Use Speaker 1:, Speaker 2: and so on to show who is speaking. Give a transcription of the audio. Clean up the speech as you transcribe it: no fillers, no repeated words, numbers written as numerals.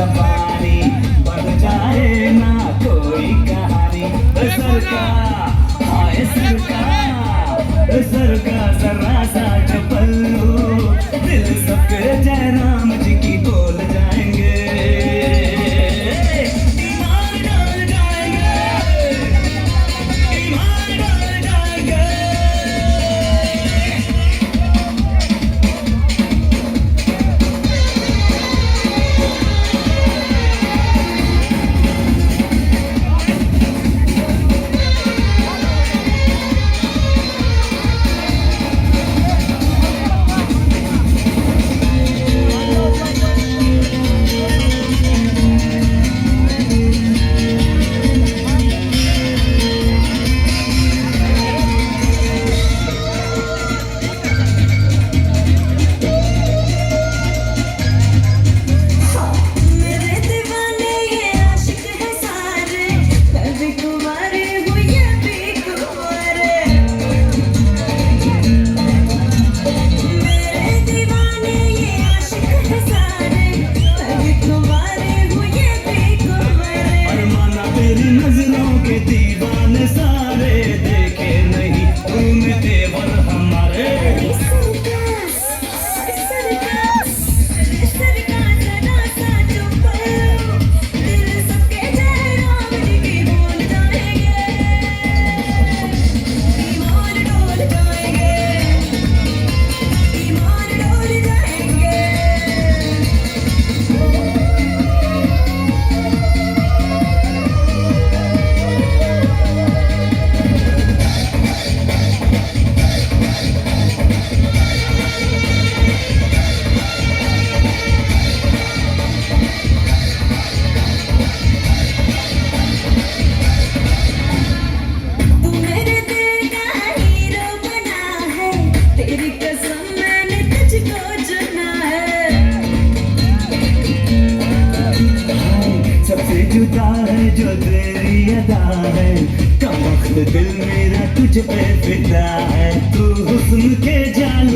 Speaker 1: जवानी बन जाए ना कोई कहानी। हाय सर का जरा सा चपल्लू, दिल सबके जयराम जी की बोल जाएंगे। ईमान डाल जाएंगे, ईमान डाल जाएंगे। दीवाने सारे देखे नहीं तुम देवर हमारे। सबसे जुदा है जो तेरी अदा है, कम वक्त दिल मेरा तुझ पे फिदा है। तू हुस्न के जाल